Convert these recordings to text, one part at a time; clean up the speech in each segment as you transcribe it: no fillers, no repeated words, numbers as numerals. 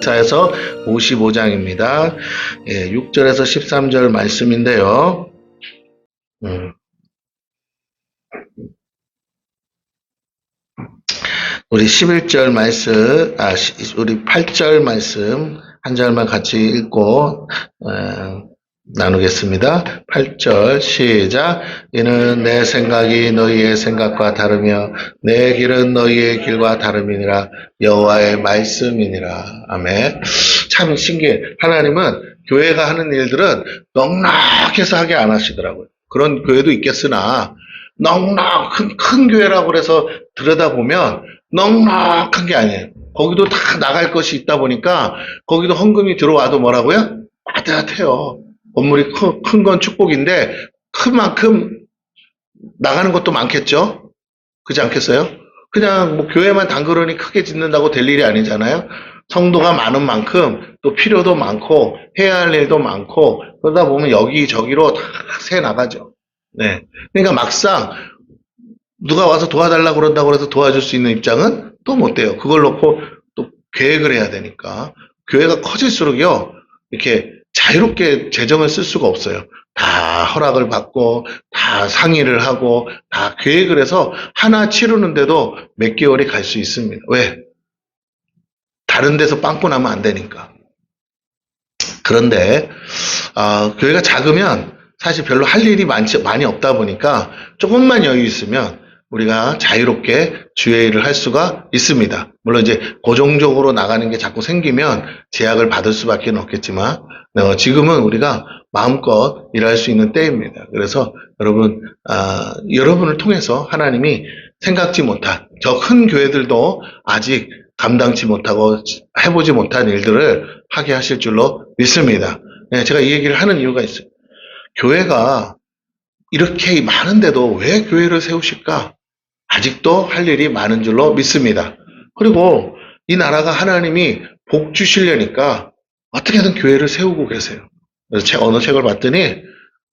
사에서 55장입니다. 6절에서 13절 말씀인데요. 우리 11절 말씀, 우리 8절 말씀 한 절만 같이 읽고 나누겠습니다. 8절 시작. 이는 내 생각이 너희의 생각과 다르며 내 길은 너희의 길과 다름이니라. 여호와의 말씀이니라. 아멘. 참 신기해. 하나님은 교회가 하는 일들은 넉넉해서 하게 안 하시더라고요. 그런 교회도 있겠으나 넉넉 큰 교회라고 그래서 들여다보면 넉넉한 게 아니에요. 거기도 다 나갈 것이 있다 보니까 거기도 헌금이 들어와도 뭐라고요? 빠듯해요. 건물이 큰 건 축복인데 큰 만큼 나가는 것도 많겠죠? 그렇지 않겠어요? 그냥 뭐 교회만 단그러니 크게 짓는다고 될 일이 아니잖아요. 성도가 많은 만큼 또 필요도 많고 해야 할 일도 많고 그러다 보면 여기저기로 다 새 나가죠. 네. 그러니까 막상 누가 와서 도와달라고 그런다고 해서 도와줄 수 있는 입장은 또 못 돼요. 그걸 놓고 또 계획을 해야 되니까. 교회가 커질수록요, 이렇게 자유롭게 재정을 쓸 수가 없어요. 다 허락을 받고, 다 상의를 하고, 다 계획을 해서 하나 치르는데도 몇 개월이 갈 수 있습니다. 왜? 다른 데서 빵꾸 나면 안 되니까. 그런데, 교회가 작으면 사실 별로 할 일이 많이 없다 보니까 조금만 여유 있으면 우리가 자유롭게 주의 일을 할 수가 있습니다. 물론 이제 고정적으로 나가는 게 자꾸 생기면 제약을 받을 수밖에 없겠지만 지금은 우리가 마음껏 일할 수 있는 때입니다. 그래서 여러분, 여러분을 통해서 하나님이 생각지 못한 저 큰 교회들도 아직 감당치 못하고 해보지 못한 일들을 하게 하실 줄로 믿습니다. 네, 제가 이 얘기를 하는 이유가 있어요. 교회가 이렇게 많은데도 왜 교회를 세우실까? 아직도 할 일이 많은 줄로 믿습니다. 그리고 이 나라가 하나님이 복 주시려니까 어떻게든 교회를 세우고 계세요. 그래서 어느 책을 봤더니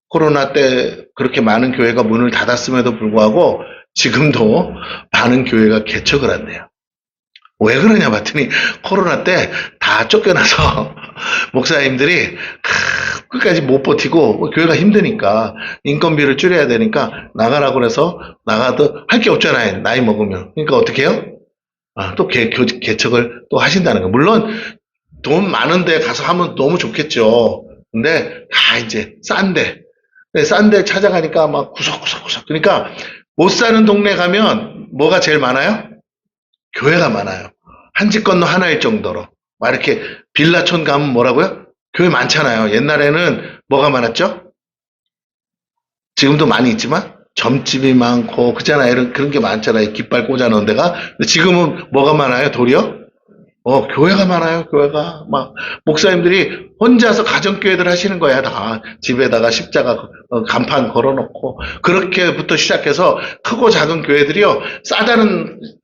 코로나 때 그렇게 많은 교회가 문을 닫았음에도 불구하고 지금도 많은 교회가 개척을 한대요. 왜 그러냐 봤더니 코로나 때 다 쫓겨나서 목사님들이 끝까지 못 버티고 교회가 힘드니까 인건비를 줄여야 되니까 나가라고 그래서 나가도 할 게 없잖아요. 나이 먹으면. 그러니까 어떻게 해요? 또 개척을 또 하신다는 거예요. 물론 돈 많은데 가서 하면 너무 좋겠죠. 근데 다 이제 싼 데 찾아가니까 막 구석구석. 그러니까 못 사는 동네 가면 뭐가 제일 많아요? 교회가 많아요. 한 집 건너 하나일 정도로. 막 이렇게 빌라촌 가면 뭐라고요? 교회 많잖아요. 옛날에는 뭐가 많았죠? 지금도 많이 있지만 점집이 많고 그잖아요. 그런 게 많잖아요. 깃발 꽂아놓은 데가. 근데 지금은 뭐가 많아요? 도리어? 교회가 많아요. 교회가 막 목사님들이 혼자서 가정교회들 하시는 거야. 다 집에다가 십자가 간판 걸어놓고 그렇게부터 시작해서 크고 작은 교회들이요.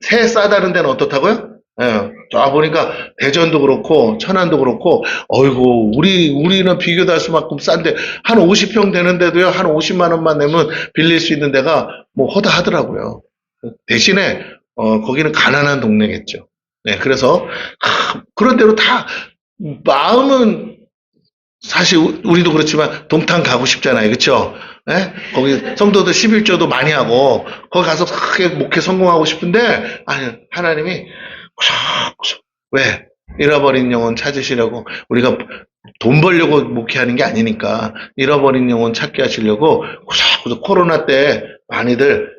새 싸다는 데는 어떻다고요? 예, 저 보니까 대전도 그렇고 천안도 그렇고 어이구 우리는 비교도 할 수만큼 싼데 한 50평 되는데도요. 한 50만 원만 내면 빌릴 수 있는 데가 뭐 허다하더라고요. 대신에 거기는 가난한 동네겠죠. 네, 그래서 그런 대로 다 마음은 사실 우리도 그렇지만 동탄 가고 싶잖아요. 그렇죠? 네? 거기 성도들 11조도 많이 하고 거기 가서 크게 목회 성공하고 싶은데 아니 하나님이 구석구석 왜? 잃어버린 영혼 찾으시려고 우리가 돈 벌려고 목회하는 게 아니니까 잃어버린 영혼 찾게 하시려고 구석구석 코로나 때 많이들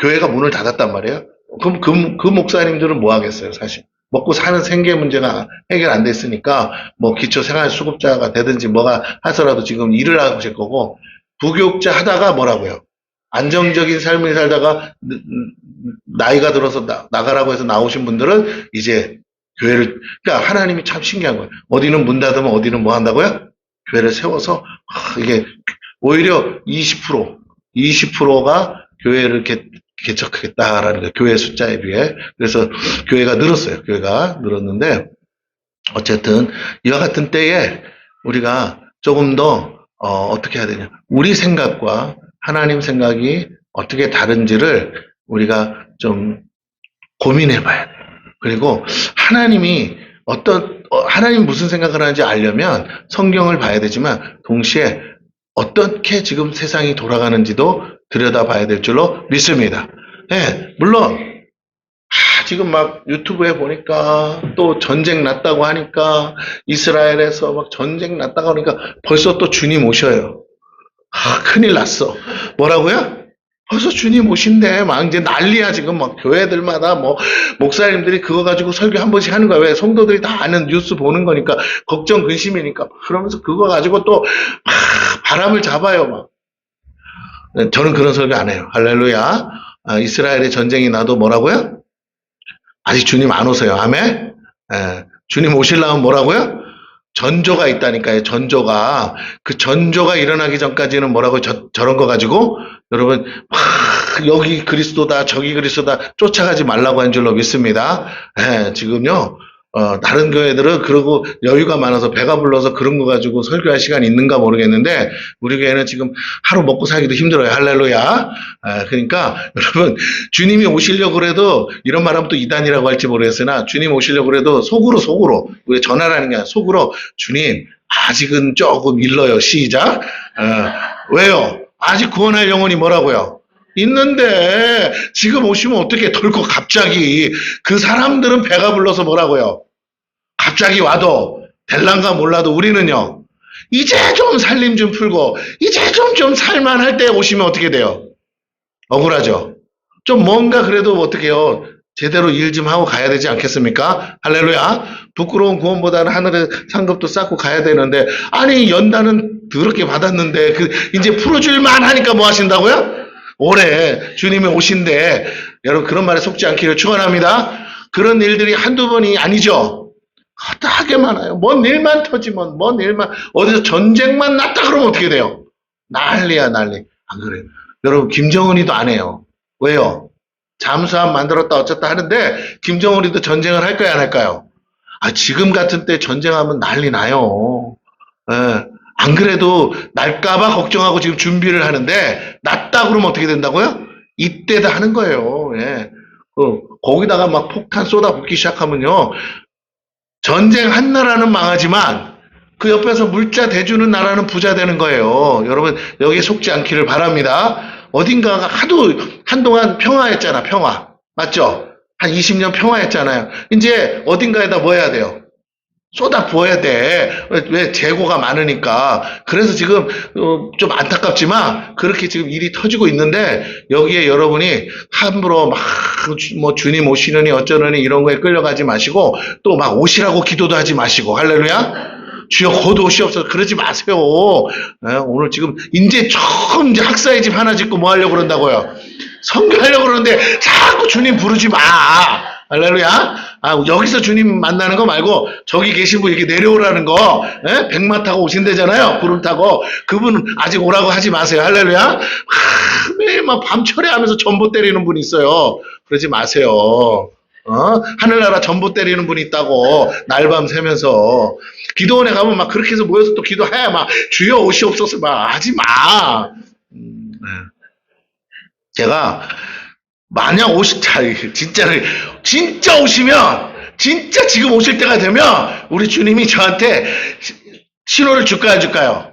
교회가 문을 닫았단 말이에요. 그럼 그 목사님들은 뭐 하겠어요, 사실. 먹고 사는 생계 문제가 해결 안 됐으니까, 뭐, 기초생활수급자가 되든지 뭐가 하더라도 지금 일을 하실 거고, 부교육자 하다가 뭐라고요? 안정적인 삶을 살다가, 나이가 들어서 나가라고 해서 나오신 분들은 이제 교회를, 그러니까 하나님이 참 신기한 거예요. 어디는 문 닫으면 어디는 뭐 한다고요? 교회를 세워서, 이게, 오히려 20%가 교회를 개척하겠다라는 거예요. 교회 숫자에 비해. 그래서 교회가 늘었어요. 교회가 늘었는데 어쨌든 이와 같은 때에 우리가 조금 더 어떻게 해야 되냐. 우리 생각과 하나님 생각이 어떻게 다른지를 우리가 좀 고민해 봐야 돼요. 그리고 하나님이 하나님 무슨 생각을 하는지 알려면 성경을 봐야 되지만, 동시에 어떻게 지금 세상이 돌아가는지도 들여다봐야 될 줄로 믿습니다. 예, 물론, 지금 막 유튜브에 보니까 또 전쟁 났다고 하니까 이스라엘에서 막 전쟁 났다고 하니까 벌써 또 주님 오셔요. 큰일 났어. 뭐라고요? 벌써 주님 오신대. 막 이제 난리야. 지금 막 교회들마다 뭐 목사님들이 그거 가지고 설교 한 번씩 하는 거야. 왜? 성도들이 다 아는 뉴스 보는 거니까 걱정 근심이니까 그러면서 그거 가지고 또 바람을 잡아요. 막. 저는 그런 설교 안 해요. 할렐루야. 이스라엘의 전쟁이 나도 뭐라고요? 아직 주님 안 오세요. 아멘? 주님 오시려면 뭐라고요? 전조가 있다니까요. 전조가. 그 전조가 일어나기 전까지는 뭐라고 저런 거 가지고 여러분 여기 그리스도다 저기 그리스도다 쫓아가지 말라고 한 줄로 믿습니다. 지금요. 다른 교회들은 그러고 여유가 많아서 배가 불러서 그런 거 가지고 설교할 시간이 있는가 모르겠는데 우리 교회는 지금 하루 먹고 살기도 힘들어요. 할렐루야. 그러니까 여러분 주님이 오시려고 그래도 이런 말하면 또 이단이라고 할지 모르겠으나 주님 오시려고 그래도 속으로 우리 전하라는 게 아니라 속으로 주님 아직은 조금 일러요. 시작. 왜요? 아직 구원할 영혼이 뭐라고요? 있는데 지금 오시면 어떻게 덜컥 갑자기 그 사람들은 배가 불러서 뭐라고요? 갑자기 와도 될란가 몰라도 우리는요. 이제 좀 살림 좀 풀고 이제 좀 살만할 때 오시면 어떻게 돼요? 억울하죠. 좀 뭔가 그래도 어떻게 해요? 제대로 일 좀 하고 가야 되지 않겠습니까? 할렐루야. 부끄러운 구원보다는 하늘의 상급도 쌓고 가야 되는데 아니 연단은 더럽게 받았는데 이제 풀어줄만 하니까 뭐 하신다고요? 올해 주님이 오신대. 여러분 그런 말에 속지 않기를 축원합니다. 그런 일들이 한두 번이 아니죠. 허다하게 많아요. 뭔 일만 터지면 뭔 일만 어디서 전쟁만 났다 그러면 어떻게 돼요? 난리야 난리. 안 그래요. 여러분 김정은이도 안 해요. 왜요? 잠수함 만들었다 어쨌다 하는데 김정은이도 전쟁을 할까요 안 할까요? 지금 같은 때 전쟁하면 난리 나요. 안 그래도 날까봐 걱정하고 지금 준비를 하는데 났다 그러면 어떻게 된다고요? 이때다 하는 거예요. 예. 거기다가 막 폭탄 쏟아붓기 시작하면요. 전쟁 한 나라는 망하지만 그 옆에서 물자 대주는 나라는 부자 되는 거예요. 여러분 여기에 속지 않기를 바랍니다. 어딘가가 한동안 평화했잖아. 평화. 맞죠? 한 20년 평화했잖아요. 이제 어딘가에다 뭐 해야 돼요? 쏟아 부어야 돼. 왜? 재고가 많으니까. 그래서 지금 좀 안타깝지만 그렇게 지금 일이 터지고 있는데 여기에 여러분이 함부로 막 뭐 주님 오시느니 어쩌느니 이런 거에 끌려가지 마시고 또 막 오시라고 기도도 하지 마시고 할렐루야. 주여 곧 오시옵소서 그러지 마세요. 오늘 지금 이제 처음 이제 학사의 집 하나 짓고 뭐 하려고 그런다고요? 성교하려고 그러는데 자꾸 주님 부르지 마. 할렐루야. 여기서 주님 만나는 거 말고 저기 계신 분 이렇게 내려오라는 거, 백마 타고 오신대잖아요. 구름 타고. 그분 아직 오라고 하지 마세요. 할렐루야. 매일 막 밤철에 하면서 전보 때리는 분이 있어요. 그러지 마세요. 하늘나라 전보 때리는 분이 있다고 날밤 새면서 기도원에 가면 막 그렇게 해서 모여서 또 기도해야 막 주여 오시옵소서 막 하지 마. 제가 만약 진짜 오시면, 진짜 지금 오실 때가 되면, 우리 주님이 저한테 신호를 줄까요, 안 줄까요?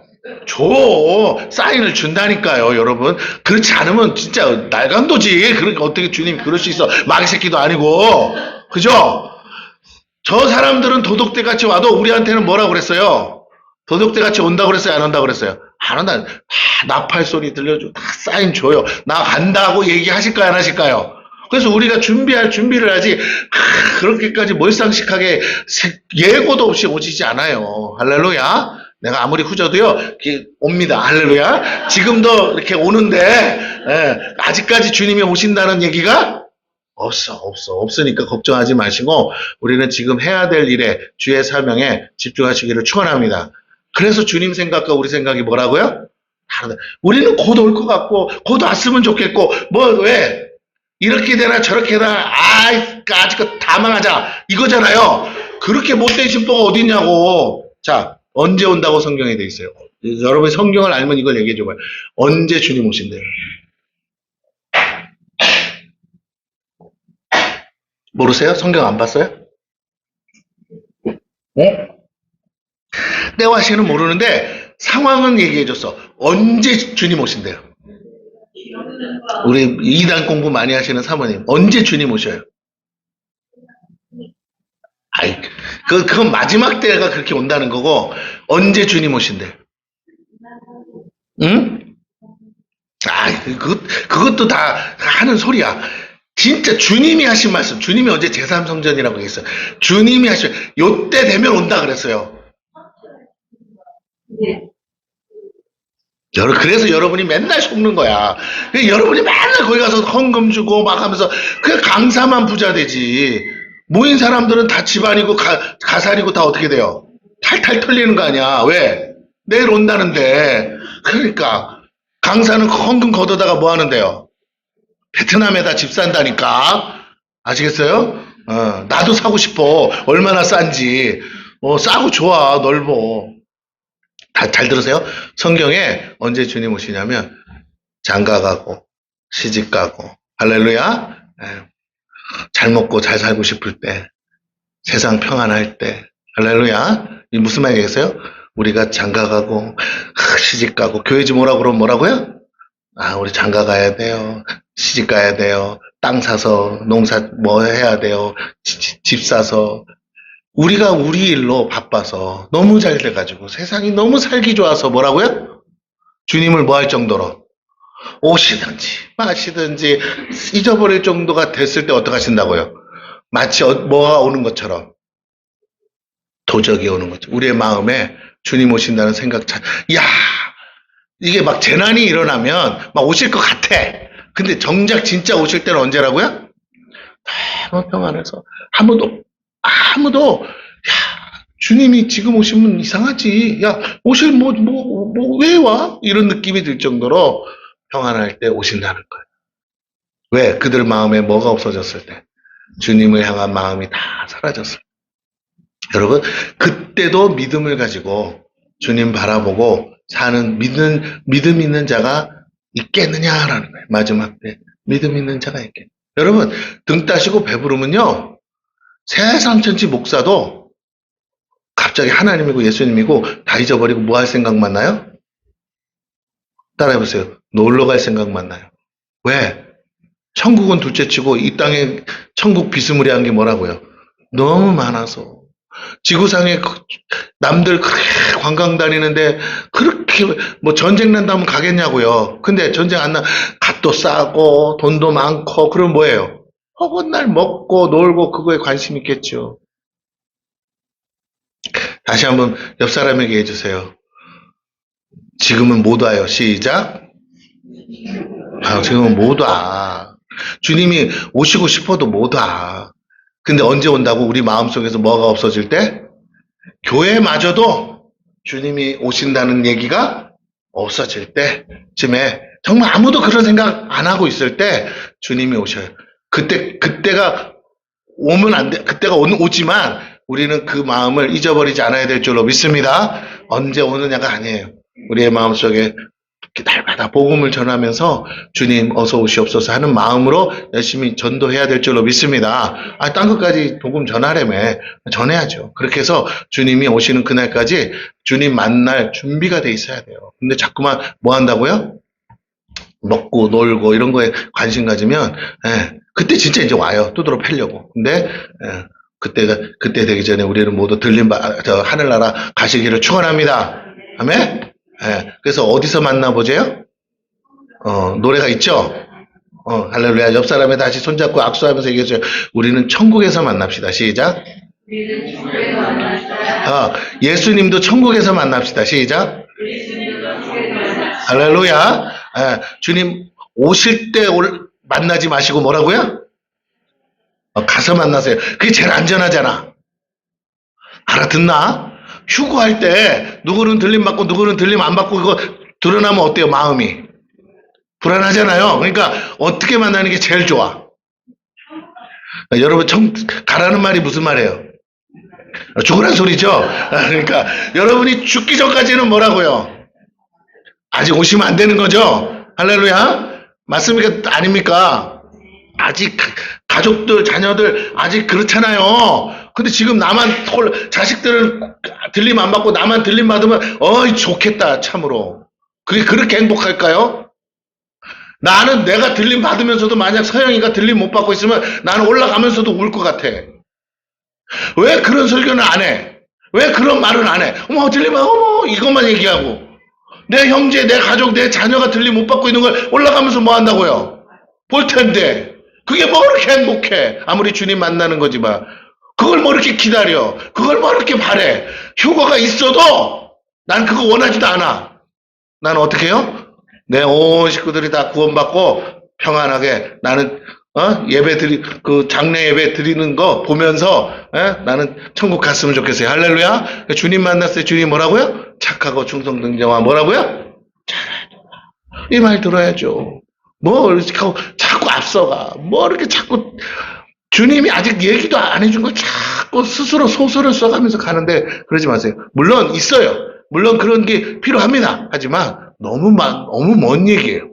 사인을 준다니까요, 여러분. 그렇지 않으면 진짜 날강도지. 그러니까 어떻게 주님이 그럴 수 있어. 마귀 새끼도 아니고. 그죠? 저 사람들은 도둑대 같이 와도 우리한테는 뭐라고 그랬어요? 도둑대 같이 온다고 그랬어요, 안 온다고 그랬어요? 안 온다. 다 나팔 소리 들려주고 다 사인 줘요. 나 간다고 얘기하실까요, 안 하실까요? 그래서 우리가 준비를 하지 그렇게까지 몰상식하게 예고도 없이 오시지 않아요. 할렐루야. 내가 아무리 후져도요 옵니다. 할렐루야. 지금도 이렇게 오는데 아직까지 주님이 오신다는 얘기가 없으니까 걱정하지 마시고 우리는 지금 해야 될 일에 주의 사명에 집중하시기를 축원합니다. 그래서 주님 생각과 우리 생각이 뭐라고요? 다르다. 우리는 곧 올 것 같고 곧 왔으면 좋겠고 왜? 이렇게 되나 저렇게 되나 아직껏 다 망하자 이거잖아요. 그렇게 못된 심보가 어딨냐고. 자, 언제 온다고 성경에 돼 있어요. 여러분이 성경을 알면 이걸 얘기해 줘봐요. 언제 주님 오신대요. 모르세요? 성경 안 봤어요? 어? 때와 시는 모르는데 상황은 얘기해줬어. 언제 주님 오신대요? 우리 이단 공부 많이 하시는 사모님, 언제 주님 오셔요? 아이, 그건 마지막 때가 그렇게 온다는 거고, 언제 주님 오신대? 응? 그것도 다 하는 소리야. 진짜 주님이 하신 말씀, 주님이 어제 제3성전이라고 했어요. 주님이 하신, 요때 되면 온다 그랬어요. 그래서 여러분이 맨날 속는 거야. 여러분이 맨날 거기 가서 헌금 주고 막 하면서, 그 강사만 부자 되지. 모인 사람들은 다 집안이고 가살이고 다 어떻게 돼요? 탈탈 털리는 거 아니야. 왜? 내일 온다는데. 그러니까 강사는 헌금 걷어다가 뭐 하는데요? 베트남에다 집 산다니까. 아시겠어요? 나도 사고 싶어. 얼마나 싼지. 싸고 좋아. 넓어. 잘 들으세요. 성경에 언제 주님 오시냐면 장가 가고 시집 가고 할렐루야. 잘 먹고 잘 살고 싶을 때, 세상 평안할 때, 할렐루야. 이 무슨 말이겠어요? 우리가 장가 가고 시집 가고 교회 좀 오라고 그러면 뭐라고요? 우리 장가 가야 돼요. 시집 가야 돼요. 땅 사서 농사 뭐 해야 돼요. 집 사서. 우리가 우리 일로 바빠서 너무 잘 돼가지고 세상이 너무 살기 좋아서 뭐라고요? 주님을 뭐 할 정도로 오시든지 마시든지 잊어버릴 정도가 됐을 때 어떻게 하신다고요? 마치 뭐가 오는 것처럼 도적이 오는 것처럼 우리의 마음에 주님 오신다는 생각 야, 이게 막 재난이 일어나면 막 오실 것 같아. 근데 정작 진짜 오실 때는 언제라고요? 너무 평안해서 아무도 주님이 지금 오시면 이상하지. 야, 오실 왜 와? 이런 느낌이 들 정도로 평안할 때 오신다는 거예요. 왜? 그들 마음에 뭐가 없어졌을 때? 주님을 향한 마음이 다 사라졌을 때. 여러분, 그때도 믿음을 가지고 주님 바라보고 사는 믿음 있는 자가 있겠느냐라는 거예요. 마지막 때. 믿음 있는 자가 있겠느냐. 여러분, 등 따시고 배부르면요. 세상 천지 목사도 갑자기 하나님이고 예수님이고 다 잊어버리고 뭐 할 생각만 나요? 따라해보세요. 놀러 갈 생각만 나요. 왜? 천국은 둘째치고 이 땅에 천국 비스무리한 게 뭐라고요? 너무 많아서. 지구상에 남들 그렇게 관광 다니는데 그렇게 뭐 전쟁 난다면 가겠냐고요. 근데 전쟁 안 나, 값도 싸고 돈도 많고 그럼 뭐예요? 허건 날 먹고 놀고 그거에 관심 있겠죠. 다시 한번 옆 사람에게 해주세요. 지금은 못 와요. 시작. 지금은 못 와. 주님이 오시고 싶어도 못 와. 근데 언제 온다고? 우리 마음속에서 뭐가 없어질 때? 교회마저도 주님이 오신다는 얘기가 없어질 때쯤에 정말 아무도 그런 생각 안 하고 있을 때 주님이 오셔요. 그때가 오면 안 돼. 그때가 오지만 우리는 그 마음을 잊어버리지 않아야 될 줄로 믿습니다. 언제 오느냐가 아니에요. 우리의 마음속에 날마다 복음을 전하면서 주님 어서 오시옵소서 하는 마음으로 열심히 전도해야 될 줄로 믿습니다. 딴 것까지 복음 전하려면 전해야죠. 그렇게 해서 주님이 오시는 그날까지 주님 만날 준비가 돼 있어야 돼요. 근데 자꾸만 뭐 한다고요? 먹고 놀고 이런 거에 관심 가지면 그때 진짜 이제 와요. 두드러 패려고. 근데 그때 되기 전에 우리는 모두 하늘나라 가시기를 축원합니다. 아멘. 그래서 어디서 만나보세요? 노래가 있죠? 할렐루야. 옆 사람에 다시 손잡고 악수하면서 얘기해줘요. 우리는 천국에서 만납시다. 시작. 예수님도 천국에서 만납시다. 시작. 할렐루야. 주님 오실 때 만나지 마시고 뭐라고요? 가서 만나세요. 그게 제일 안전하잖아. 알아듣나? 휴거할 때 누구는 들림 받고 누구는 들림 안 받고 그거 드러나면 어때요? 마음이 불안하잖아요. 그러니까 어떻게 만나는 게 제일 좋아? 여러분 가라는 말이 무슨 말이에요? 죽으란 소리죠. 그러니까 여러분이 죽기 전까지는 뭐라고요? 아직 오시면 안 되는 거죠. 할렐루야. 맞습니까? 아닙니까? 아직 가족들 자녀들 아직 그렇잖아요. 근데 지금 자식들은 들림 안 받고 나만 들림 받으면, 어이, 좋겠다, 참으로. 그게 그렇게 행복할까요? 나는 내가 들림 받으면서도 만약 서영이가 들림 못 받고 있으면 나는 올라가면서도 울 것 같아. 왜 그런 설교는 안 해? 왜 그런 말은 안 해? 어머, 들림, 어머, 이것만 얘기하고. 내 형제, 내 가족, 내 자녀가 들림 못 받고 있는 걸 올라가면서 뭐 한다고요? 볼 텐데. 그게 뭐 그렇게 행복해? 아무리 주님 만나는 거지만. 그걸 뭐 이렇게 기다려? 그걸 뭐 이렇게 바래? 휴거가 있어도 난 그거 원하지도 않아. 나는 어떻게 해요? 내 온 식구들이 다 구원받고 평안하게 나는 그 장례 예배 드리는 거 보면서 나는 천국 갔으면 좋겠어요. 할렐루야. 주님 만났어요. 주님 뭐라고요? 착하고 충성등정화 뭐라고요? 이 말 들어야죠. 뭐 이렇게 하고 자꾸 앞서가. 뭐 이렇게 자꾸 주님이 아직 얘기도 안 해준 걸 자꾸 스스로 소설을 써가면서 가는데 그러지 마세요. 물론 있어요. 물론 그런 게 필요합니다. 하지만 너무 먼 얘기예요.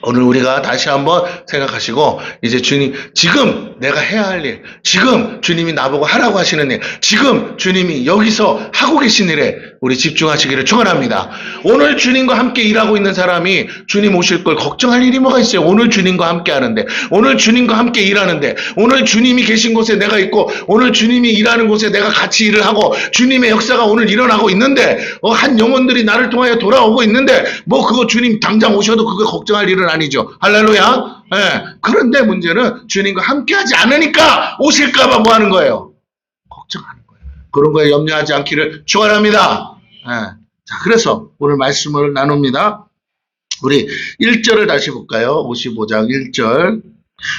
오늘 우리가 다시 한번 생각하시고 이제 지금 내가 해야 할 일, 지금 주님이 나보고 하라고 하시는 일, 지금 주님이 여기서 하고 계신 일에 우리 집중하시기를 축원합니다. 오늘 주님과 함께 일하고 있는 사람이 주님 오실 걸 걱정할 일이 뭐가 있어요? 오늘 주님과 함께 하는데, 오늘 주님과 함께 일하는데, 오늘 주님이 계신 곳에 내가 있고, 오늘 주님이 일하는 곳에 내가 같이 일을 하고, 주님의 역사가 오늘 일어나고 있는데, 한 영혼들이 나를 통하여 돌아오고 있는데, 뭐 그거 주님 당장 오셔도 그거 걱정할 일은 아니죠. 할렐루야. 예. 그런데 문제는 주님과 함께하지 않으니까 오실까봐 뭐 하는 거예요? 걱정하는 거예요. 그런 거에 염려하지 않기를 축원합니다. 예. 자, 그래서 오늘 말씀을 나눕니다. 우리 1절을 다시 볼까요? 55장 1절.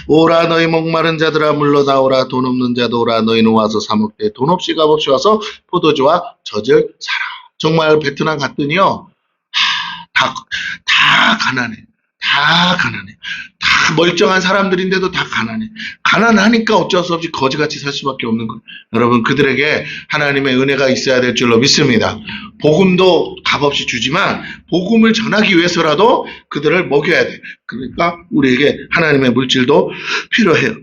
오라 너희 목마른 자들아 물러나오라 돈 없는 자도 오라 너희는 와서 사 먹되 돈 없이 값없이 와서 포도주와 젖을 사라. 정말 베트남 갔더니요. 다 가난해. 다 가난해. 다 멀쩡한 사람들인데도 다 가난해. 가난하니까 어쩔 수 없이 거지같이 살 수밖에 없는 거예요. 여러분 그들에게 하나님의 은혜가 있어야 될 줄로 믿습니다. 복음도 값없이 주지만 복음을 전하기 위해서라도 그들을 먹여야 돼. 그러니까 우리에게 하나님의 물질도 필요해요.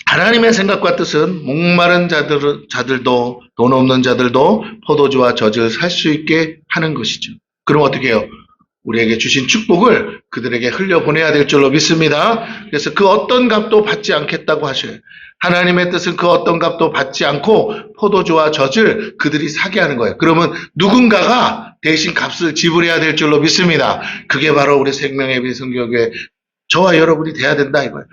하나님의 생각과 뜻은 목마른 자들도 돈 없는 자들도 포도주와 젖을 살 수 있게 하는 것이죠. 그럼 어떻게 해요? 우리에게 주신 축복을 그들에게 흘려보내야 될 줄로 믿습니다. 그래서 그 어떤 값도 받지 않겠다고 하셔요. 하나님의 뜻은 그 어떤 값도 받지 않고 포도주와 젖을 그들이 사게 하는 거예요. 그러면 누군가가 대신 값을 지불해야 될 줄로 믿습니다. 그게 바로 우리 생명예비 성교교회 저와 여러분이 돼야 된다 이거예요.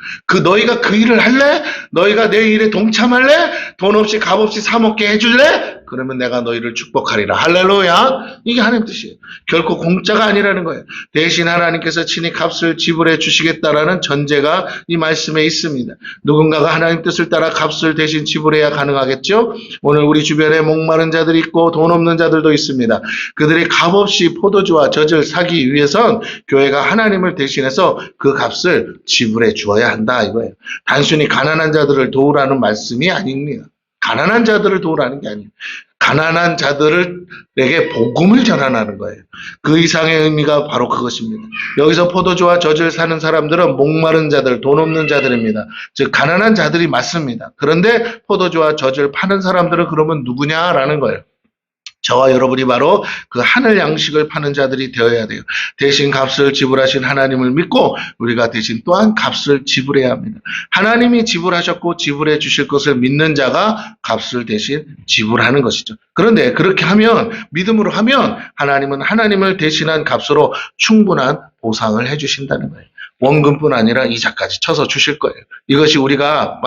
너희가 그 일을 할래? 너희가 내 일에 동참할래? 돈 없이 값 없이 사 먹게 해줄래? 그러면 내가 너희를 축복하리라. 할렐루야. 이게 하나님 뜻이에요. 결코 공짜가 아니라는 거예요. 대신 하나님께서 친히 값을 지불해 주시겠다라는 전제가 이 말씀에 있습니다. 누군가가 하나님 뜻을 따라 값을 대신 지불해야 가능하겠죠. 오늘 우리 주변에 목마른 자들이 있고 돈 없는 자들도 있습니다. 그들이 값 없이 포도주와 젖을 사기 위해선 교회가 하나님을 대신해서 그 값을 지불해 주어야 한다 이거예요. 단순히 가난한 자들을 도우라는 말씀이 아닙니다. 가난한 자들을 도우라는 게 아니에요. 가난한 자들에게 복음을 전하는 거예요. 그 이상의 의미가 바로 그것입니다. 여기서 포도주와 젖을 사는 사람들은 목마른 자들, 돈 없는 자들입니다. 즉 가난한 자들이 맞습니다. 그런데 포도주와 젖을 파는 사람들은 그러면 누구냐라는 거예요. 저와 여러분이 바로 그 하늘 양식을 파는 자들이 되어야 돼요. 대신 값을 지불하신 하나님을 믿고 우리가 대신 또한 값을 지불해야 합니다. 하나님이 지불하셨고 지불해 주실 것을 믿는 자가 값을 대신 지불하는 것이죠. 그런데 그렇게 하면 믿음으로 하면 하나님은 하나님을 대신한 값으로 충분한 보상을 해주신다는 거예요. 원금뿐 아니라 이자까지 쳐서 주실 거예요. 이것이 우리가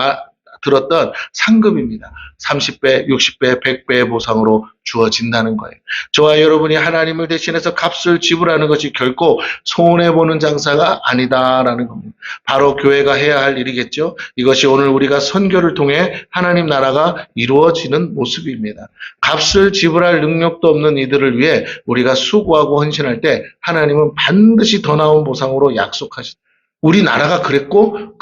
들었던 상급입니다. 30배, 60배, 100배의 보상으로 주어진다는 거예요. 저와 여러분이 하나님을 대신해서 값을 지불하는 것이 결코 손해보는 장사가 아니다라는 겁니다. 바로 교회가 해야 할 일이겠죠. 이것이 오늘 우리가 선교를 통해 하나님 나라가 이루어지는 모습입니다. 값을 지불할 능력도 없는 이들을 위해 우리가 수고하고 헌신할 때 하나님은 반드시 더 나은 보상으로 약속하십니다. 우리나라가 그랬고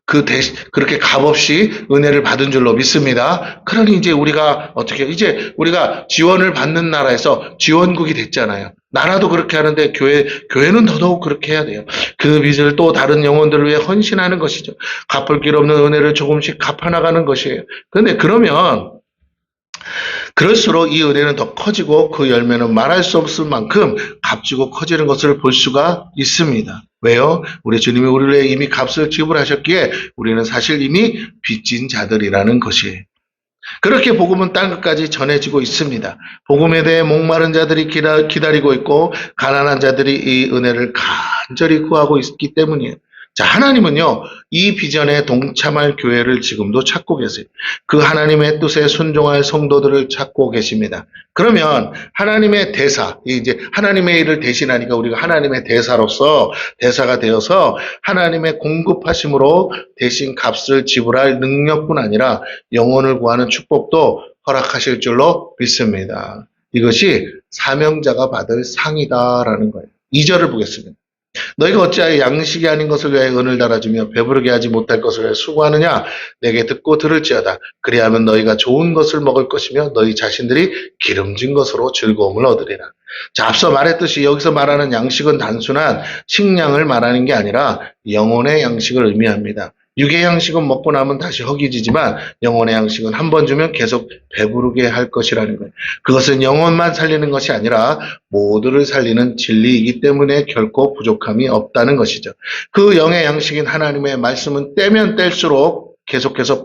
그렇게 값없이 은혜를 받은 줄로 믿습니다. 그러니 이제 우리가 어떻게 이제 우리가 지원을 받는 나라에서 지원국이 됐잖아요. 나라도 그렇게 하는데 교회는 더더욱 그렇게 해야 돼요. 그 빚을 또 다른 영혼들을 위해 헌신하는 것이죠. 갚을 길 없는 은혜를 조금씩 갚아나가는 것이에요. 그런데 그러면 그럴수록 이 은혜는 더 커지고 그 열매는 말할 수 없을 만큼 값지고 커지는 것을 볼 수가 있습니다. 왜요? 우리 주님이 우리를 위해 이미 값을 지불하셨기에 우리는 사실 이미 빚진 자들이라는 것이에요. 그렇게 복음은 땅끝까지 전해지고 있습니다. 복음에 대해 목마른 자들이 기다리고 있고 가난한 자들이 이 은혜를 간절히 구하고 있기 때문이에요. 자, 하나님은요, 이 비전에 동참할 교회를 지금도 찾고 계세요. 그 하나님의 뜻에 순종할 성도들을 찾고 계십니다. 그러면 하나님의 대사, 이제 하나님의 일을 대신하니까 우리가 하나님의 대사로서 대사가 되어서 하나님의 공급하심으로 대신 값을 지불할 능력뿐 아니라 영혼을 구하는 축복도 허락하실 줄로 믿습니다. 이것이 사명자가 받을 상이다라는 거예요. 2절을 보겠습니다. 너희가 어찌하여 양식이 아닌 것을 위하여 은을 달아주며 배부르게 하지 못할 것을 위하여 수고하느냐? 내게 듣고 들을지어다. 그리하면 너희가 좋은 것을 먹을 것이며 너희 자신들이 기름진 것으로 즐거움을 얻으리라. 자, 앞서 말했듯이 여기서 말하는 양식은 단순한 식량을 말하는 게 아니라 영혼의 양식을 의미합니다. 육의 양식은 먹고 나면 다시 허기지지만 영혼의 양식은 한 번 주면 계속 배부르게 할 것이라는 거예요. 그것은 영혼만 살리는 것이 아니라 모두를 살리는 진리이기 때문에 결코 부족함이 없다는 것이죠. 그 영의 양식인 하나님의 말씀은 떼면 뗄수록 계속해서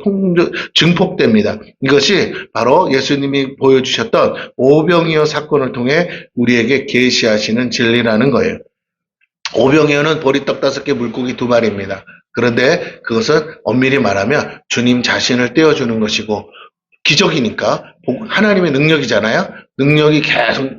증폭됩니다. 이것이 바로 예수님이 보여주셨던 오병이어 사건을 통해 우리에게 계시하시는 진리라는 거예요. 오병이어는 보리떡 5개, 물고기 2마리입니다. 그런데 그것은 엄밀히 말하면 주님 자신을 떼어주는 것이고 기적이니까 하나님의 능력이잖아요. 능력이 계속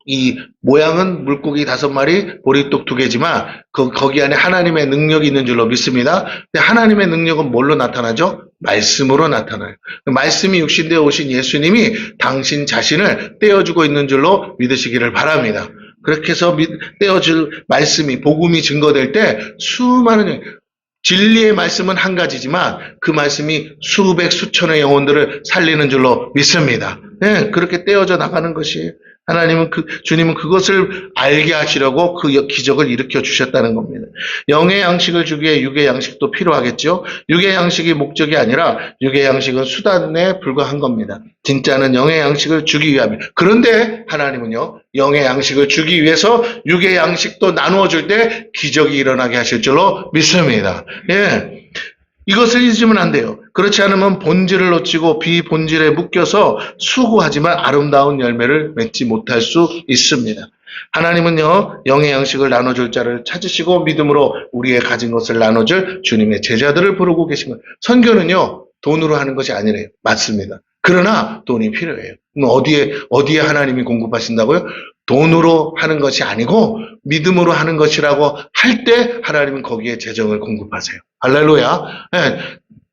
이 모양은 물고기 5마리, 보리떡 2개지만 거기 안에 하나님의 능력이 있는 줄로 믿습니다. 근데 하나님의 능력은 뭘로 나타나죠? 말씀으로 나타나요. 말씀이 육신되어 오신 예수님이 당신 자신을 떼어주고 있는 줄로 믿으시기를 바랍니다. 그렇게 해서 떼어줄 말씀이 복음이 증거될 때 수많은 진리의 말씀은 한 가지지만 그 말씀이 수백 수천의 영혼들을 살리는 줄로 믿습니다. 네, 그렇게 떼어져 나가는 것이 주님은 그것을 알게 하시려고 그 기적을 일으켜 주셨다는 겁니다. 영의 양식을 주기 위해 육의 양식도 필요하겠죠. 육의 양식이 목적이 아니라 육의 양식은 수단에 불과한 겁니다. 진짜는 영의 양식을 주기 위함이에요. 그런데 하나님은요, 영의 양식을 주기 위해서 육의 양식도 나누어 줄 때 기적이 일어나게 하실 줄로 믿습니다. 예. 이것을 잊으면 안 돼요. 그렇지 않으면 본질을 놓치고 비본질에 묶여서 수고하지만 아름다운 열매를 맺지 못할 수 있습니다. 하나님은요, 영의 양식을 나눠줄 자를 찾으시고 믿음으로 우리의 가진 것을 나눠줄 주님의 제자들을 부르고 계신 거예요. 선교는요, 돈으로 하는 것이 아니래요. 맞습니다. 그러나 돈이 필요해요. 어디에 하나님이 공급하신다고요? 돈으로 하는 것이 아니고 믿음으로 하는 것이라고 할 때 하나님은 거기에 재정을 공급하세요. 할렐루야. 네,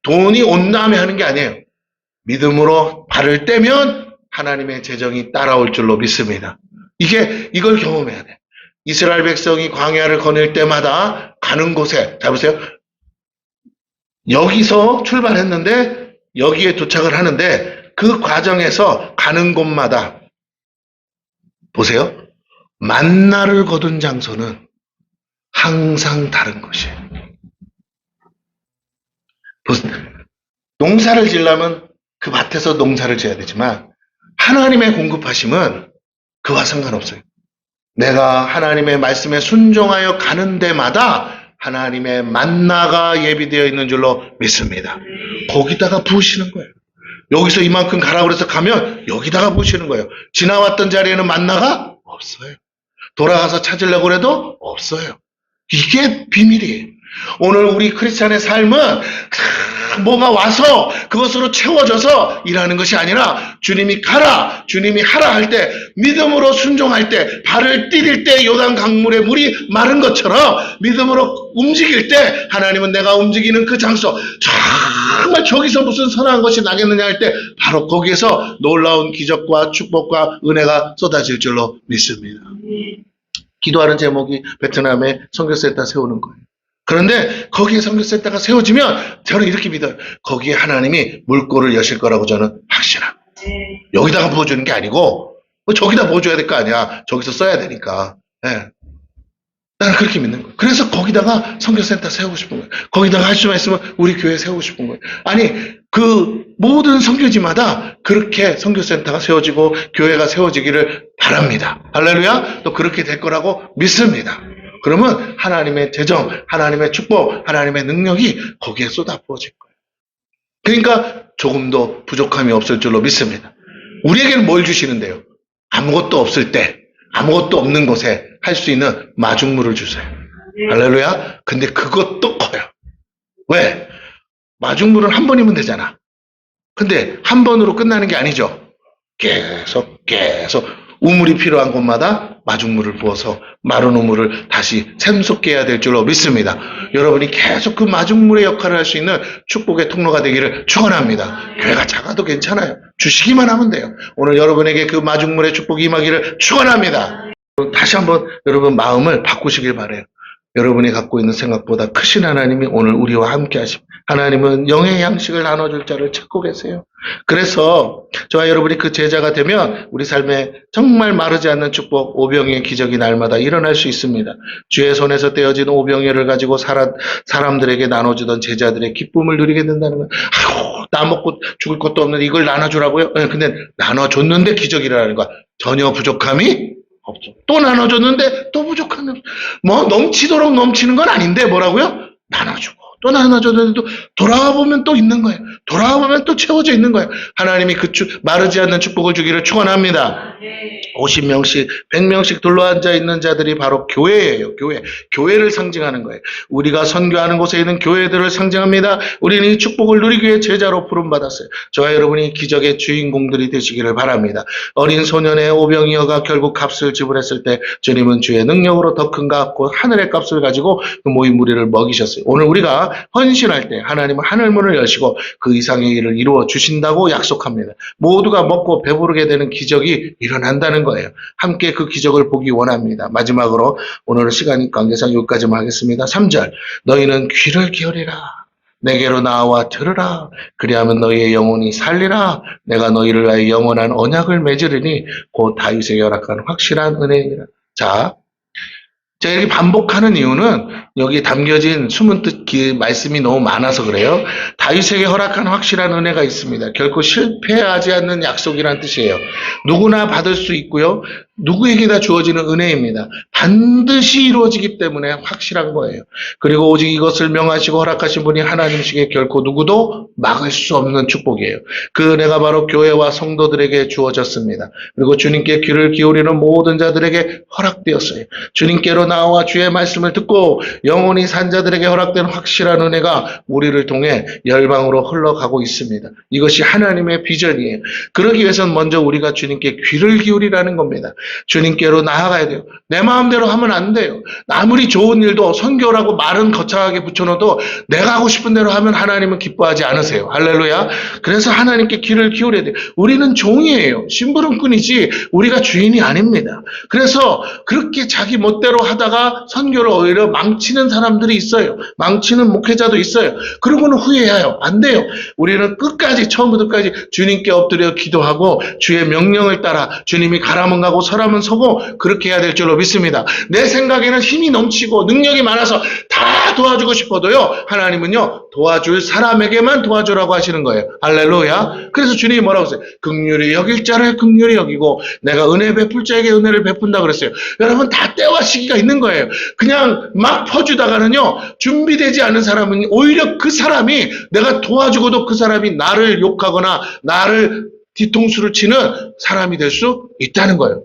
돈이 온 다음에 하는 게 아니에요. 믿음으로 발을 떼면 하나님의 재정이 따라올 줄로 믿습니다. 이걸 경험해야 돼. 이스라엘 백성이 광야를 거닐 때마다 가는 곳에, 자 보세요. 여기서 출발했는데 여기에 도착을 하는데 그 과정에서 가는 곳마다 보세요. 만나를 거둔 장소는 항상 다른 것이에요. 농사를 지려면 그 밭에서 농사를 지어야 되지만 하나님의 공급하심은 그와 상관없어요. 내가 하나님의 말씀에 순종하여 가는 데마다 하나님의 만나가 예비되어 있는 줄로 믿습니다. 거기다가 부으시는 거예요. 여기서 이만큼 가라고 그래서 가면 여기다가 부으시는 거예요. 지나왔던 자리에는 만나가 없어요. 돌아가서 찾으려고 해도 없어요. 이게 비밀이에요. 오늘 우리 크리스찬의 삶은 뭐가 와서 그것으로 채워져서 일하는 것이 아니라 주님이 가라, 주님이 하라 할 때 믿음으로 순종할 때 발을 디딜 때 요단 강물의 물이 마른 것처럼 믿음으로 움직일 때 하나님은 내가 움직이는 그 장소 정말 저기서 무슨 선한 것이 나겠느냐 할 때 바로 거기에서 놀라운 기적과 축복과 은혜가 쏟아질 줄로 믿습니다. 기도하는 제목이 베트남에 선교센터 세우는 거예요. 그런데 거기에 선교센터가 세워지면 저는 이렇게 믿어요. 거기에 하나님이 물꼬를 여실 거라고 저는 확신합니다. 여기다가 부어주는 게 아니고 저기다 부어줘야 될 거 아니야. 저기서 써야 되니까. 예. 나는 그렇게 믿는 거예요. 그래서 거기다가 선교센터 세우고 싶은 거예요. 거기다가 할 수만 있으면 우리 교회 세우고 싶은 거예요. 아니 그 모든 선교지마다 그렇게 선교센터가 세워지고 교회가 세워지기를 바랍니다. 할렐루야. 또 그렇게 될 거라고 믿습니다. 그러면 하나님의 재정, 하나님의 축복, 하나님의 능력이 거기에 쏟아 부어질 거예요. 그러니까 조금도 부족함이 없을 줄로 믿습니다. 우리에게는 뭘 주시는데요? 아무것도 없을 때, 아무것도 없는 곳에 할 수 있는 마중물을 주세요. 할렐루야. 근데 그것도 커요. 왜? 마중물은 한 번이면 되잖아. 근데 한 번으로 끝나는 게 아니죠. 계속 우물이 필요한 곳마다 마중물을 부어서 마른 우물을 다시 샘솟게 해야 될 줄로 믿습니다. 여러분이 계속 그 마중물의 역할을 할 수 있는 축복의 통로가 되기를 축원합니다. 교회가 작아도 괜찮아요. 주시기만 하면 돼요. 오늘 여러분에게 그 마중물의 축복이 임하기를 축원합니다. 다시 한번 여러분 마음을 바꾸시길 바라요. 여러분이 갖고 있는 생각보다 크신 하나님이 오늘 우리와 함께 하십니다. 하나님은 영의 양식을 나눠줄 자를 찾고 계세요. 그래서 저와 여러분이 그 제자가 되면 우리 삶에 정말 마르지 않는 축복, 오병이의 기적이 날마다 일어날 수 있습니다. 주의 손에서 떼어진 오병이를 가지고 사람들에게 나눠주던 제자들의 기쁨을 누리게 된다는 거예요. 아이고, 나 먹고 죽을 것도 없는데 이걸 나눠주라고요? 근데 나눠줬는데 기적이 일어나는 거야. 전혀 부족함이 없죠. 또 나눠줬는데 또 부족함이 없죠. 뭐 넘치도록 넘치는 건 아닌데 뭐라고요? 나눠주고 또 나눠줬는데 또 돌아와 보면 또 있는 거예요. 돌아와 보면 또 채워져 있는 거예요. 하나님이 그 마르지 않는 축복을 주기를 축원합니다. 50명씩 100명씩 둘러앉아 있는 자들이 바로 교회예요. 교회를 상징하는 거예요. 우리가 선교하는 곳에 있는 교회들을 상징합니다. 우리는 이 축복을 누리기 위해 제자로 부름받았어요. 저와 여러분이 기적의 주인공들이 되시기를 바랍니다. 어린 소년의 오병이어가 결국 값을 지불했을 때 주님은 주의 능력으로 더 큰 값, 곧 하늘의 값을 가지고 그 모인 무리를 먹이셨어요. 오늘 우리가 헌신할 때 하나님은 하늘문을 여시고 그 이상의 일을 이루어 주신다고 약속합니다. 모두가 먹고 배부르게 되는 기적이 일어난다는 거예요. 함께 그 기적을 보기 원합니다. 마지막으로 오늘은 시간 관계상 여기까지만 하겠습니다. 3절 너희는 귀를 기울이라. 내게로 나와 들으라. 그리하면 너희의 영혼이 살리라. 내가 너희를 위하여 영원한 언약을 맺으리니 곧 다윗에게 허락한 확실한 은혜이라. 자, 제가 이렇게 반복하는 이유는 여기 담겨진 숨은 뜻 말씀이 너무 많아서 그래요. 다윗에게 허락한 확실한 은혜가 있습니다. 결코 실패하지 않는 약속이란 뜻이에요. 누구나 받을 수 있고요. 누구에게나 주어지는 은혜입니다. 반드시 이루어지기 때문에 확실한 거예요. 그리고 오직 이것을 명하시고 허락하신 분이 하나님이시기에 결코 누구도 막을 수 없는 축복이에요. 그 은혜가 바로 교회와 성도들에게 주어졌습니다. 그리고 주님께 귀를 기울이는 모든 자들에게 허락되었어요. 주님께로 나와 주의 말씀을 듣고 영원히 산 자들에게 허락된 확실한 은혜가 우리를 통해 열방으로 흘러가고 있습니다. 이것이 하나님의 비전이에요. 그러기 위해서는 먼저 우리가 주님께 귀를 기울이라는 겁니다. 주님께로 나아가야 돼요. 내 마음대로 하면 안 돼요. 아무리 좋은 일도 선교라고 말은 거창하게 붙여놓어도 내가 하고 싶은 대로 하면 하나님은 기뻐하지 않으세요. 할렐루야. 그래서 하나님께 귀를 기울여야 돼요. 우리는 종이에요. 심부름꾼이지 우리가 주인이 아닙니다. 그래서 그렇게 자기 멋대로 하다가 선교를 오히려 망치는 사람들이 있어요. 망치는 목회자도 있어요. 그러고는 후회해요. 안 돼요. 우리는 끝까지 처음부터 끝까지 주님께 엎드려 기도하고 주의 명령을 따라 주님이 가라면 가고 서라면 서고 그렇게 해야 될 줄로 믿습니다. 내 생각에는 힘이 넘치고 능력이 많아서 다 도와주고 싶어도요. 하나님은요. 도와줄 사람에게만 도와주라고 하시는 거예요. 할렐루야. 그래서 주님이 뭐라고 했어요? 긍휼히 여길 자를 긍휼히 여기고 내가 은혜 베풀 자에게 은혜를 베푼다 그랬어요. 여러분 다 때와 시기가 있는 거예요. 그냥 막 퍼주다가는요. 준비되지 않은 사람은 오히려 그 사람이 내가 도와주고도 그 사람이 나를 욕하거나 나를 뒤통수를 치는 사람이 될 수 있다는 거예요.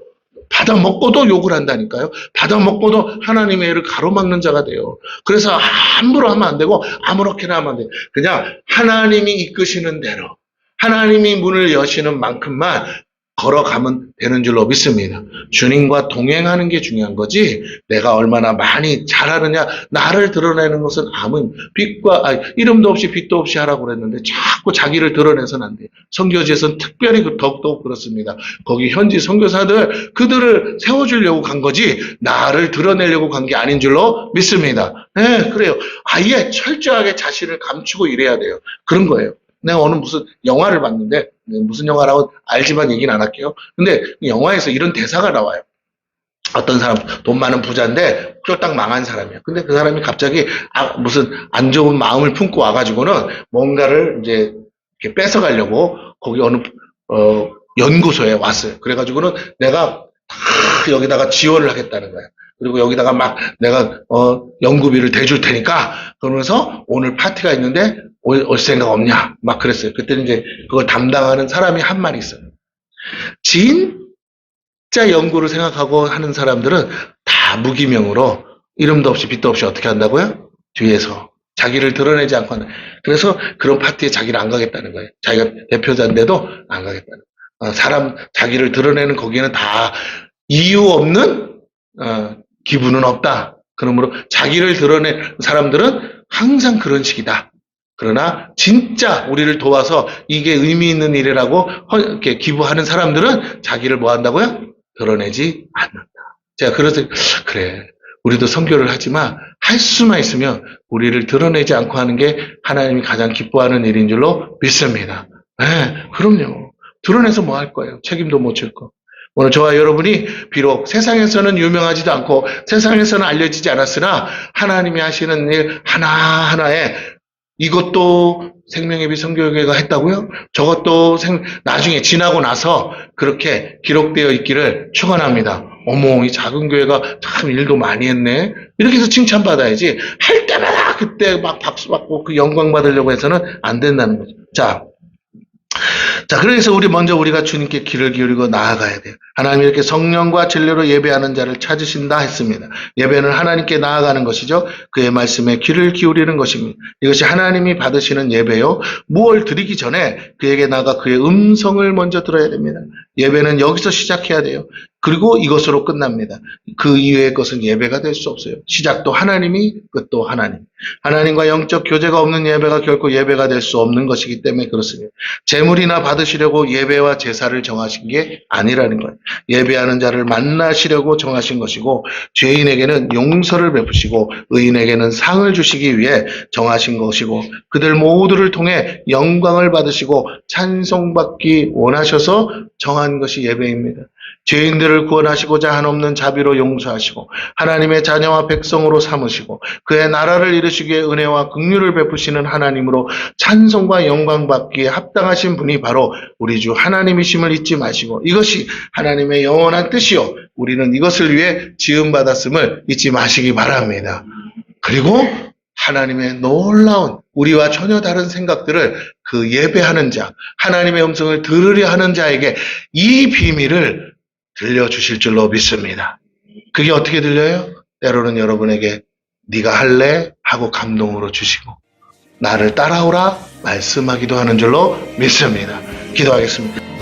받아먹고도 욕을 한다니까요. 받아먹고도 하나님의 애를 가로막는 자가 돼요. 그래서 함부로 하면 안 되고 아무렇게나 하면 안 돼요. 그냥 하나님이 이끄시는 대로 하나님이 문을 여시는 만큼만 걸어가면 되는 줄로 믿습니다. 주님과 동행하는 게 중요한 거지, 내가 얼마나 많이 잘하느냐, 나를 드러내는 것은 이름도 없이 빛도 없이 하라고 그랬는데 자꾸 자기를 드러내서는 안 돼요. 선교지에서는 특별히 더욱더 그렇습니다. 거기 현지 선교사들, 그들을 세워주려고 간 거지 나를 드러내려고 간 게 아닌 줄로 믿습니다. 네, 그래요. 아예 철저하게 자신을 감추고 일해야 돼요. 그런 거예요. 내가 오늘 무슨 영화를 봤는데, 무슨 영화라고 알지만 얘기는 안 할게요. 근데 영화에서 이런 대사가 나와요. 어떤 사람, 돈 많은 부자인데 쫄딱 망한 사람이야. 근데 그 사람이 갑자기 무슨 안 좋은 마음을 품고 와가지고는 뭔가를 이제 이렇게 뺏어가려고 거기 어느 연구소에 왔어요. 그래가지고는 내가 다 여기다가 지원을 하겠다는 거야. 그리고 여기다가 막 내가 연구비를 대줄 테니까, 그러면서 오늘 파티가 있는데 올 생각 없냐 막 그랬어요. 그때는 이제 그걸 담당하는 사람이 한 말이 있어요. 진짜 연구를 생각하고 하는 사람들은 다 무기명으로 이름도 없이 빛도 없이 어떻게 한다고요? 뒤에서 자기를 드러내지 않고 하는. 그래서 그런 파티에 자기를 안 가겠다는 거예요. 자기가 대표자인데도 안 가겠다는 거예요. 사람 자기를 드러내는 거기에는 다 이유 없는 기분은 없다. 그러므로 자기를 드러낸 사람들은 항상 그런 식이다. 그러나 진짜 우리를 도와서 이게 의미 있는 일이라고 이렇게 기부하는 사람들은 자기를 뭐 한다고요? 드러내지 않는다. 제가 그래서 그래, 우리도 선교를 하지만 할 수만 있으면 우리를 드러내지 않고 하는 게 하나님이 가장 기뻐하는 일인 줄로 믿습니다. 네, 그럼요. 드러내서 뭐 할 거예요? 책임도 못 질 거. 오늘 저와 여러분이 비록 세상에서는 유명하지도 않고 세상에서는 알려지지 않았으나 하나님이 하시는 일 하나하나에 이것도 생명의 빛 선교회가 했다고요? 저것도 나중에 지나고 나서 그렇게 기록되어 있기를 축원합니다. 어머, 이 작은 교회가 참 일도 많이 했네. 이렇게 해서 칭찬받아야지, 할 때마다 그때 막 박수 받고 그 영광 받으려고 해서는 안 된다는 거죠. 자, 그래서 먼저 우리가 주님께 귀를 기울이고 나아가야 돼요. 하나님이 이렇게 성령과 진리로 예배하는 자를 찾으신다 했습니다. 예배는 하나님께 나아가는 것이죠. 그의 말씀에 귀를 기울이는 것입니다. 이것이 하나님이 받으시는 예배요. 무엇을 드리기 전에 그에게 나아가 그의 음성을 먼저 들어야 됩니다. 예배는 여기서 시작해야 돼요. 그리고 이것으로 끝납니다. 그 이외의 것은 예배가 될 수 없어요. 시작도 하나님이, 끝도 하나님. 하나님과 영적 교제가 없는 예배가 결코 예배가 될 수 없는 것이기 때문에 그렇습니다. 제물이나 받으시려고 예배와 제사를 정하신 게 아니라는 거예요. 예배하는 자를 만나시려고 정하신 것이고, 죄인에게는 용서를 베푸시고 의인에게는 상을 주시기 위해 정하신 것이고, 그들 모두를 통해 영광을 받으시고 찬송받기 원하셔서 정한 것이 예배입니다. 죄인들을 구원하시고자 한없는 자비로 용서하시고 하나님의 자녀와 백성으로 삼으시고 그의 나라를 이루시기 위해 은혜와 긍휼을 베푸시는 하나님으로 찬송과 영광 받기에 합당하신 분이 바로 우리 주 하나님이심을 잊지 마시고, 이것이 하나님의 영원한 뜻이요 우리는 이것을 위해 지음받았음을 잊지 마시기 바랍니다. 그리고 하나님의 놀라운, 우리와 전혀 다른 생각들을 그 예배하는 자, 하나님의 음성을 들으려 하는 자에게 이 비밀을 들려주실 줄로 믿습니다. 그게 어떻게 들려요? 때로는 여러분에게 네가 할래? 하고 감동으로 주시고 나를 따라오라 말씀하기도 하는 줄로 믿습니다. 기도하겠습니다.